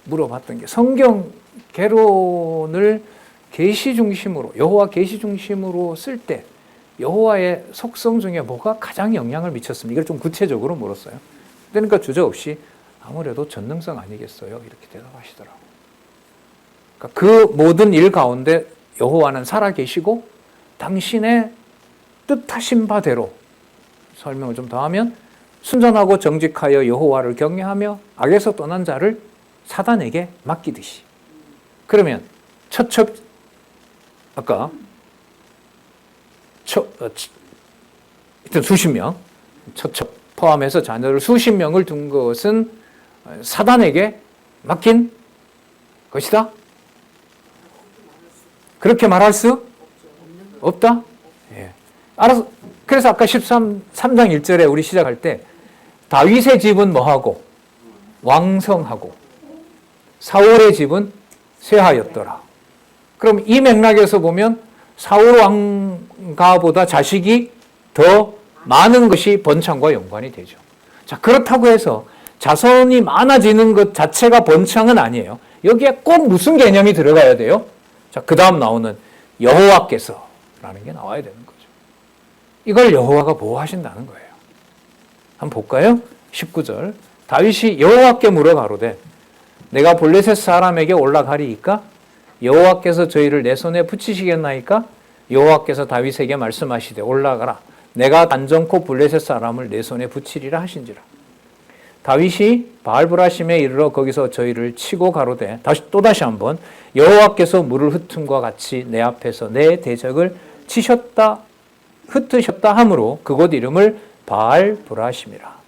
물어봤던 게, 성경 개론을 계시 중심으로, 여호와 계시 중심으로 쓸 때 여호와의 속성 중에 뭐가 가장 영향을 미쳤습니까? 이걸 좀 구체적으로 물었어요. 그러니까 주저없이 아무래도 전능성 아니겠어요? 이렇게 대답하시더라고요. 그러니까 그 모든 일 가운데 여호와는 살아계시고 당신의 뜻하신 바대로, 설명을 좀 더 하면 순전하고 정직하여 여호와를 경외하며 악에서 떠난 자를 사단에게 맡기듯이. 그러면 처첩, 아까 하여튼 수십 명, 처첩 포함해서 자녀를 수십 명을 둔 것은 사단에게 맡긴 것이다? 그렇게 말할 수 없다? 예. 알아서. 그래서 아까 3장 1절에 우리 시작할 때 다윗의 집은 뭐하고? 왕성하고 사울의 집은 쇠하였더라. 그럼 이 맥락에서 보면 사울 왕가보다 자식이 더 많은 것이 번창과 연관이 되죠. 자, 그렇다고 해서 자손이 많아지는 것 자체가 번창은 아니에요. 여기에 꼭 무슨 개념이 들어가야 돼요? 자, 그 다음 나오는 여호와께서라는 게 나와야 되는 거죠. 이걸 여호와가 보호하신다는 거예요. 한번 볼까요? 19절. 다윗이 여호와께 물어 가로되 내가 블레셋 사람에게 올라가리이까? 여호와께서 저희를 내 손에 붙이시겠나이까? 여호와께서 다윗에게 말씀하시되 올라가라. 내가 단정코 블레셋 사람을 내 손에 붙이리라 하신지라. 다윗이 바알브라심에 이르러 거기서 저희를 치고 가로되 또다시 한번 여호와께서 물을 흩음과 같이 내 앞에서 내 대적을 흩으셨다 하므로 그곳 이름을 바알브라심이라.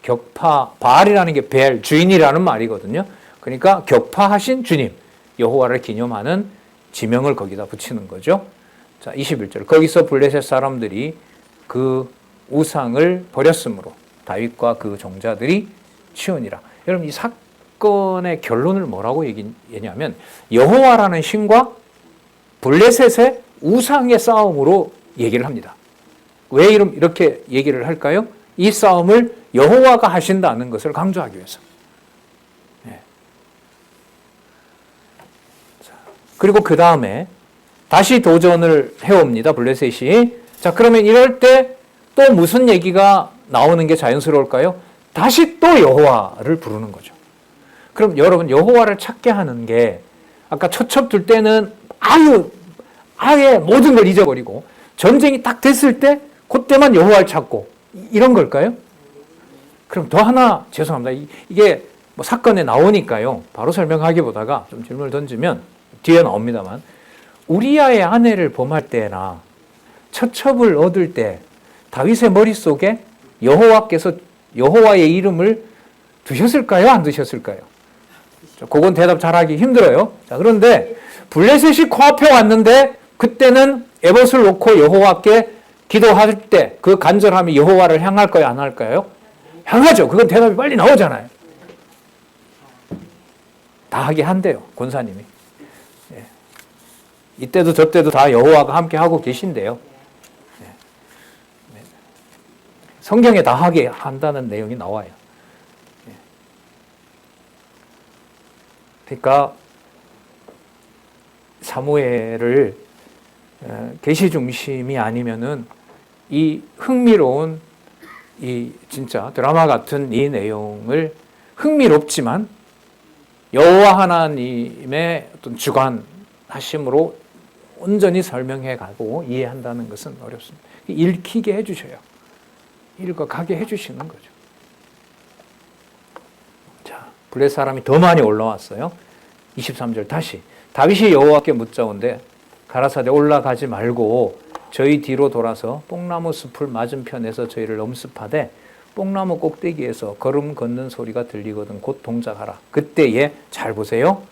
격파, 바알이라는 게 벨, 주인이라는 말이거든요. 그러니까 격파하신 주님, 여호와를 기념하는 지명을 거기다 붙이는 거죠. 자, 21절. 거기서 블레셋 사람들이 그 우상을 버렸으므로 다윗과 그 종자들이 치우니라. 여러분, 이 사건의 결론을 뭐라고 얘기하냐면 여호와라는 신과 블레셋의 우상의 싸움으로 얘기를 합니다. 왜 이렇게 얘기를 할까요? 이 싸움을 여호와가 하신다는 것을 강조하기 위해서. 네. 그리고 그 다음에 다시 도전을 해옵니다. 블레셋이. 자, 그러면 이럴 때 또 무슨 얘기가 나오는 게 자연스러울까요? 다시 또 여호와를 부르는 거죠. 그럼 여러분, 여호와를 찾게 하는 게 아까 처첩들 때는 아예 모든 걸 잊어버리고 전쟁이 딱 됐을 때 그때만 여호와를 찾고 이런 걸까요? 그럼 더 하나 죄송합니다. 이게 뭐 사건에 나오니까요. 바로 설명하기보다가 좀 질문을 던지면 뒤에 나옵니다만 우리아의 아내를 범할 때나 처첩을 얻을 때 다윗의 머릿속에 여호와께서 여호와의 이름을 두셨을까요? 안 두셨을까요? 그건 대답 잘하기 힘들어요. 자, 그런데 블레셋이 코앞에 왔는데 그때는 에봇을 놓고 여호와께 기도할 때 그 간절함이 여호와를 향할까요? 안 할까요? 향하죠. 그건 대답이 빨리 나오잖아요. 다 하게 한대요. 권사님이. 예. 이때도 저때도 다 여호와가 함께 하고 계신데요. 예. 성경에 다 하게 한다는 내용이 나와요. 예. 그러니까 사무엘을 계시 중심이 아니면은 이 흥미로운 이 진짜 드라마 같은 이 내용을 흥미롭지만 여호와 하나님의 어떤 주관하심으로 온전히 설명해 가고 이해한다는 것은 어렵습니다. 읽히게 해주셔요. 읽어가게 해주시는 거죠. 자, 블레셋 사람이 더 많이 올라왔어요. 23절 다시 다윗이 여호와께 묻자온데 가라사대 올라가지 말고 저희 뒤로 돌아서 뽕나무 숲을 맞은편에서 저희를 엄습하되 뽕나무 꼭대기에서 걸음 걷는 소리가 들리거든 곧 동작하라. 그때에 잘 보세요.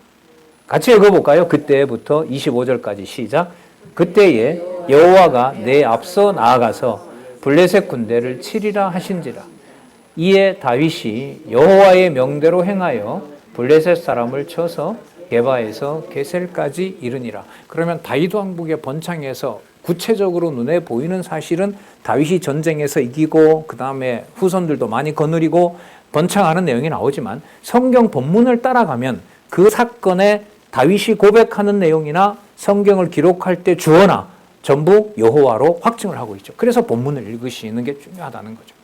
같이 읽어볼까요? 그때부터 25절까지 시작. 그때에 여호와가 내 앞서 나아가서 블레셋 군대를 치리라 하신지라. 이에 다윗이 여호와의 명대로 행하여 블레셋 사람을 쳐서 게바에서 게셀까지 이르니라. 그러면 다윗 왕국의 번창에서 구체적으로 눈에 보이는 사실은 다윗이 전쟁에서 이기고 그 다음에 후손들도 많이 거느리고 번창하는 내용이 나오지만 성경 본문을 따라가면 그 사건에 다윗이 고백하는 내용이나 성경을 기록할 때 주어나 전부 여호와로 확증을 하고 있죠. 그래서 본문을 읽으시는 게 중요하다는 거죠.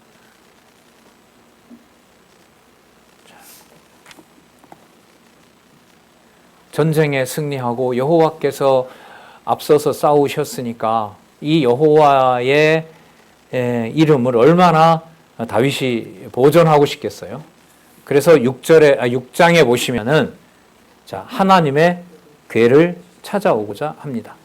전쟁에 승리하고 여호와께서 앞서서 싸우셨으니까 이 여호와의 이름을 얼마나 다윗이 보존하고 싶겠어요. 그래서 6장에 보시면은 자, 하나님의 궤를 찾아오고자 합니다.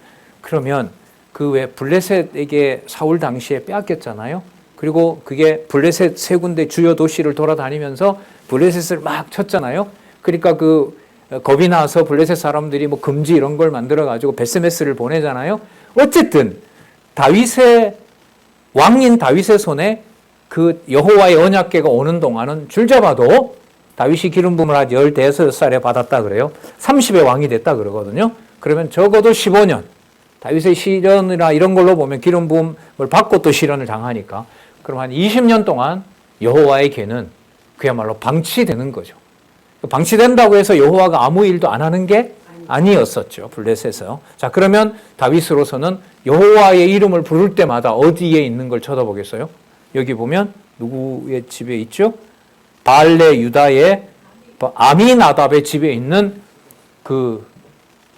그러면 그 왜 블레셋에게 사울 당시에 빼앗겼잖아요. 그리고 그게 블레셋 세 군데 주요 도시를 돌아다니면서 블레셋을 막 쳤잖아요. 그러니까 겁이 나서 블레셋 사람들이 뭐 금지 이런 걸 만들어 가지고 베스메스를 보내잖아요. 어쨌든 왕인 다윗의 손에 그 여호와의 언약궤가 오는 동안은 줄잡아도 다윗이 기름 부음을 아직 15살에 받았다 그래요. 30에 왕이 됐다 그러거든요. 그러면 적어도 15년. 다윗의 시련이나 이런 걸로 보면 기름 부음을 받고 또 시련을 당하니까 그럼 한 20년 동안 여호와의 괴는 그야말로 방치되는 거죠. 방치된다고 해서 여호와가 아무 일도 안 하는 게 아니었었죠. 블레셋에서. 자, 그러면 다윗으로서는 여호와의 이름을 부를 때마다 어디에 있는 걸 쳐다보겠어요? 여기 보면 누구의 집에 있죠? 발레 유다의 아미나답의 집에 있는 그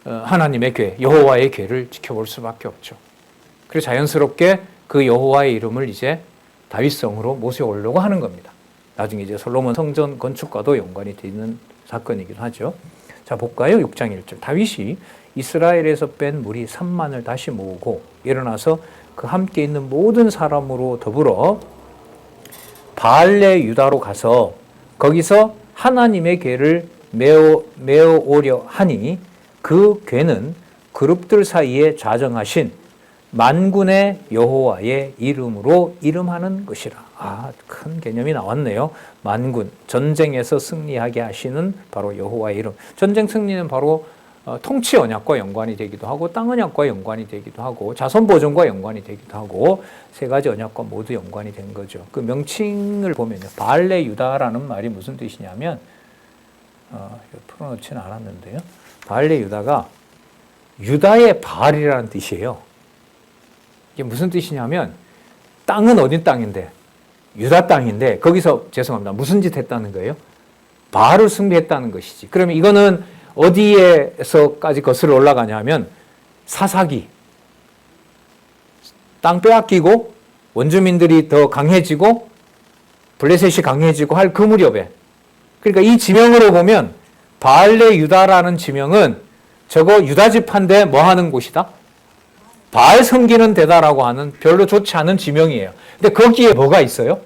하나님의 궤, 여호와의 궤를 지켜볼 수밖에 없죠. 그래서 자연스럽게 그 여호와의 이름을 이제 다윗성으로 모셔오려고 하는 겁니다. 나중에 이제 솔로몬 성전 건축과도 연관이 되는 사건이기도 하죠. 자, 볼까요? 6장 1절. 다윗이 이스라엘에서 뺀 무리 3만을 다시 모으고 일어나서 그 함께 있는 모든 사람으로 더불어 바알레 유다로 가서 거기서 하나님의 궤를 메어 오려 하니 그 궤는 그룹들 사이에 좌정하신 만군의 여호와의 이름으로 이름하는 것이라. 아, 큰 개념이 나왔네요. 만군, 전쟁에서 승리하게 하시는 바로 여호와의 이름. 전쟁 승리는 바로 통치 언약과 연관이 되기도 하고 땅 언약과 연관이 되기도 하고 자손 보존과 연관이 되기도 하고 세 가지 언약과 모두 연관이 된 거죠. 그 명칭을 보면요. 바알레 유다라는 말이 무슨 뜻이냐면 풀어놓지는 않았는데요. 바알레 유다가 유다의 바알이라는 뜻이에요. 이게 무슨 뜻이냐면 땅은 어디 땅인데 유다 땅인데 거기서 죄송합니다. 무슨 짓 했다는 거예요? 바알을 숭배했다는 것이지. 그러면 이거는 어디에서까지 거슬러 올라가냐면 사사기. 땅 빼앗기고 원주민들이 더 강해지고 블레셋이 강해지고 할 그 무렵에. 그러니까 이 지명으로 보면 바알레 유다라는 지명은 저거 유다 지파인데 뭐 하는 곳이다? 바알 섬기는 데다라고 하는 별로 좋지 않은 지명이에요. 근데 거기에 뭐가 있어요?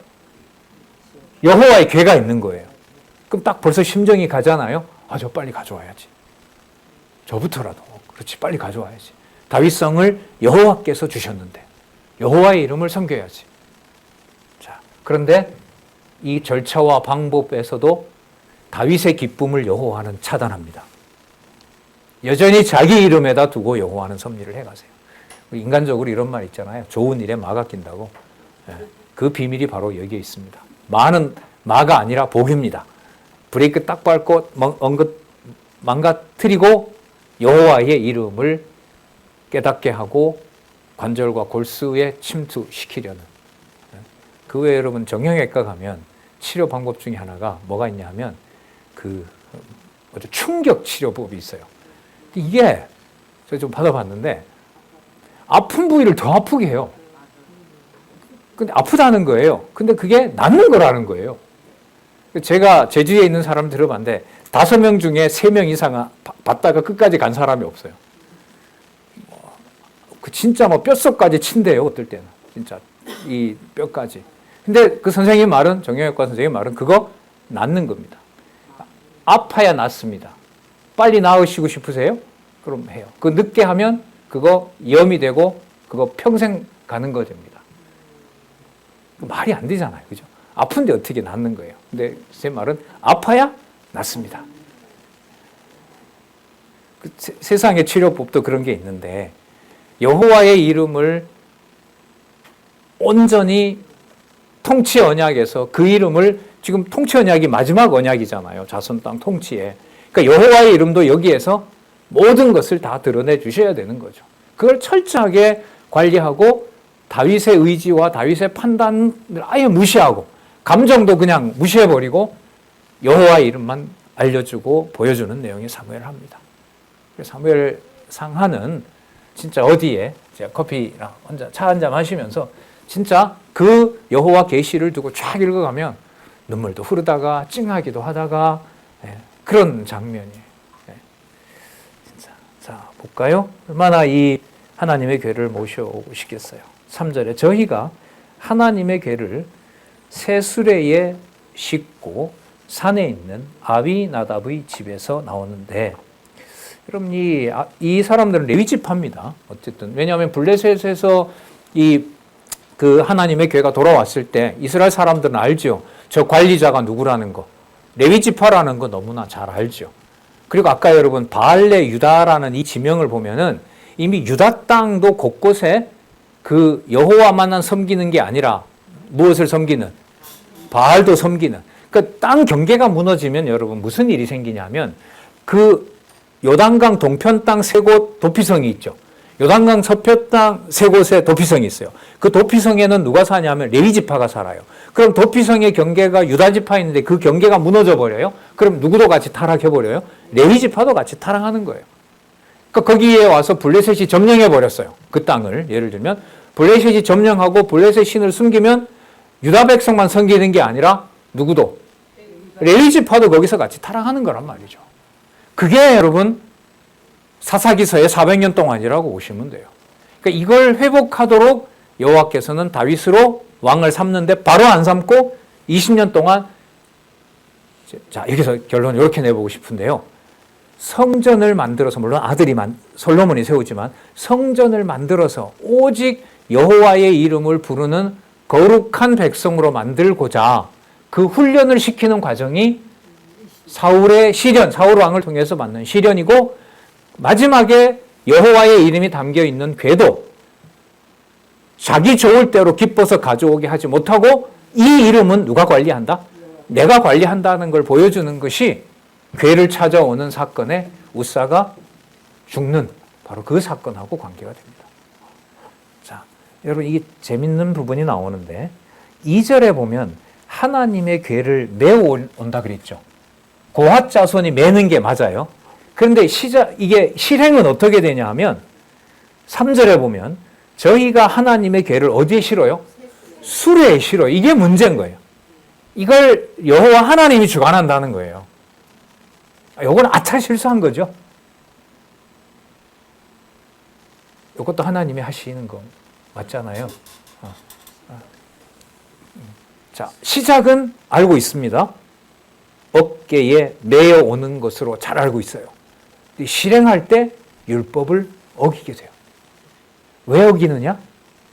여호와의 궤가 있는 거예요. 그럼 딱 벌써 심정이 가잖아요. 아, 저 빨리 가져와야지. 저부터라도. 그렇지, 빨리 가져와야지. 다윗성을 여호와께서 주셨는데 여호와의 이름을 섬겨야지. 자, 그런데 이 절차와 방법에서도 다윗의 기쁨을 여호와는 차단합니다. 여전히 자기 이름에다 두고 여호와는 섭리를 해가세요. 인간적으로 이런 말 있잖아요. 좋은 일에 마가 낀다고. 그 비밀이 바로 여기에 있습니다. 마는 마가 아니라 복입니다. 브레이크 딱 밟고 망가뜨리고 여호와의 이름을 깨닫게 하고 관절과 골수에 침투시키려는. 그 외에 여러분 정형외과 가면 치료 방법 중에 하나가 뭐가 있냐 하면 그 충격 치료법이 있어요. 이게 제가 좀 받아봤는데 아픈 부위를 더 아프게 해요. 근데 아프다는 거예요. 근데 그게 낫는 거라는 거예요. 제가 제주에 있는 사람 들어봤는데 5명 중에 3명 이상 받다가 끝까지 간 사람이 없어요. 진짜 뭐 뼛속까지 친대요. 어떨 때는. 진짜 이 뼈까지. 근데 그 선생님 말은, 정형외과 선생님 말은 그거 낫는 겁니다. 아파야 낫습니다. 빨리 나으시고 싶으세요? 그럼 해요. 그 늦게 하면 그거 염이 되고 그거 평생 가는 거 됩니다. 말이 안 되잖아요. 그죠? 아픈데 어떻게 낫는 거예요. 근데 제 말은 아파야 낫습니다. 세상의 치료법도 그런 게 있는데 여호와의 이름을 온전히 통치 언약에서 그 이름을 지금 통치 언약이 마지막 언약이잖아요. 자손 땅 통치에. 그러니까 여호와의 이름도 여기에서 모든 것을 다 드러내 주셔야 되는 거죠. 그걸 철저하게 관리하고 다윗의 의지와 다윗의 판단을 아예 무시하고 감정도 그냥 무시해버리고 여호와의 이름만 알려주고 보여주는 내용의 사무엘합니다. 사무엘 상하는 진짜 어디에 제가 커피랑 혼자 차 한 잔 마시면서 진짜 그 여호와 계시를 두고 쫙 읽어가면 눈물도 흐르다가 찡하기도 하다가 그런 장면이에요. 진짜. 자, 볼까요? 얼마나 이 하나님의 궤를 모셔오시겠어요. 3절에 저희가 하나님의 궤를 새 수레에 싣고 산에 있는 아비나답의 집에서 나오는데, 여러분 이 사람들은 레위 지파입니다. 어쨌든 왜냐하면 블레셋에서 그 하나님의 궤가 돌아왔을 때 이스라엘 사람들은 알죠. 저 관리자가 누구라는 거, 레위 지파라는 거 너무나 잘 알죠. 그리고 아까 여러분 바알레 유다라는 이 지명을 보면은 이미 유다 땅도 곳곳에 그 여호와만만 섬기는 게 아니라 무엇을 섬기는? 바알도 섬기는. 그 땅 경계가 무너지면 여러분 무슨 일이 생기냐면 그 요단강 동편 땅 세 곳 도피성이 있죠. 요단강 서편 땅 세 곳에 도피성이 있어요. 그 도피성에는 누가 사냐면 레위 지파가 살아요. 그럼 도피성의 경계가 유다 지파 있는데 그 경계가 무너져 버려요. 그럼 누구도 같이 타락해 버려요. 레위 지파도 같이 타락하는 거예요. 그러니까 거기에 와서 블레셋이 점령해 버렸어요. 그 땅을 예를 들면 블레셋이 점령하고 블레셋 신을 숨기면 유다 백성만 섬기는 게 아니라 누구도 레위 지파도 거기서 같이 타락하는 거란 말이죠. 그게 여러분 사사기서의 400년 동안이라고 보시면 돼요. 그러니까 이걸 회복하도록 여호와께서는 다윗으로 왕을 삼는데 바로 안 삼고 20년 동안 자 여기서 결론 이렇게 내보고 싶은데요. 성전을 만들어서 물론 아들이 솔로몬이 세우지만 성전을 만들어서 오직 여호와의 이름을 부르는 거룩한 백성으로 만들고자 그 훈련을 시키는 과정이 사울의 시련, 사울 왕을 통해서 받는 시련이고 마지막에 여호와의 이름이 담겨 있는 궤도 자기 좋을 대로 기뻐서 가져오게 하지 못하고 이 이름은 누가 관리한다? 내가 관리한다는 걸 보여주는 것이 궤를 찾아오는 사건에 우사가 죽는 바로 그 사건하고 관계가 됩니다. 자, 여러분 이게 재밌는 부분이 나오는데 2절에 보면 하나님의 궤를 메어 온다 그랬죠. 고핫 자손이 매는 게 맞아요. 그런데 이게 실행은 어떻게 되냐 하면 3절에 보면 저희가 하나님의 궤를 어디에 실어요? 수레에 실어요. 이게 문제인 거예요. 이걸 여호와 하나님이 주관한다는 거예요. 이건 아차 실수한 거죠. 이것도 하나님이 하시는 거 맞잖아요. 자, 시작은 알고 있습니다. 어깨에 메어 오는 것으로 잘 알고 있어요. 실행할 때 율법을 어기게 돼요. 왜 어기느냐?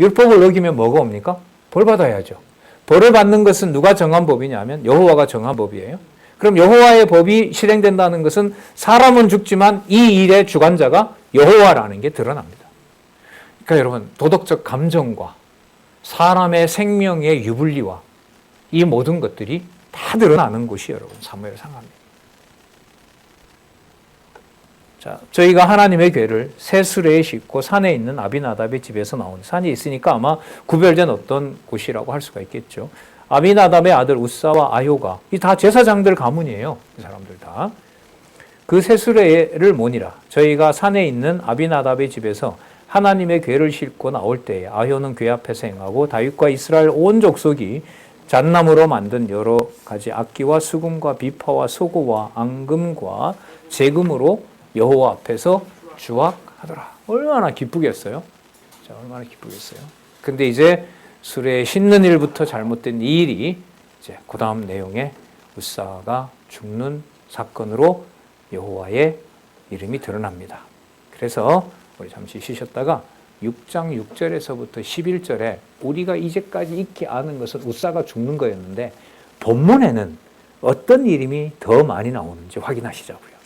율법을 어기면 뭐가 옵니까? 벌 받아야죠. 벌을 받는 것은 누가 정한 법이냐면 여호와가 정한 법이에요. 그럼 여호와의 법이 실행된다는 것은 사람은 죽지만 이 일의 주관자가 여호와라는 게 드러납니다. 그러니까 여러분 도덕적 감정과 사람의 생명의 유불리와 이 모든 것들이 다 드러나는 곳이 여러분 사무엘 상하입니다. 자, 저희가 하나님의 궤를 새 수레에 싣고 산에 있는 아비나답의 집에서 나온 산이 있으니까 아마 구별된 어떤 곳이라고 할 수가 있겠죠. 아비나답의 아들 우사와 아효가 이 다 제사장들 가문이에요. 이 사람들 다. 그 새 수레를 모니라. 저희가 산에 있는 아비나답의 집에서 하나님의 궤를 싣고 나올 때에 아효는 궤 앞에서 행하고 다윗과 이스라엘 온 족속이 잣나무로 만든 여러 가지 악기와 수금과 비파와 소고와 앙금과 제금으로 여호와 앞에서 주악하더라. 얼마나 기쁘겠어요? 자, 얼마나 기쁘겠어요? 근데 이제 수레에 싣는 일부터 잘못된 이 일이 이제 그 다음 내용에 우사가 죽는 사건으로 여호와의 이름이 드러납니다. 그래서 우리 잠시 쉬셨다가 6장 6절에서부터 11절에 우리가 이제까지 익히 아는 것은 우사가 죽는 거였는데 본문에는 어떤 이름이 더 많이 나오는지 확인하시자고요.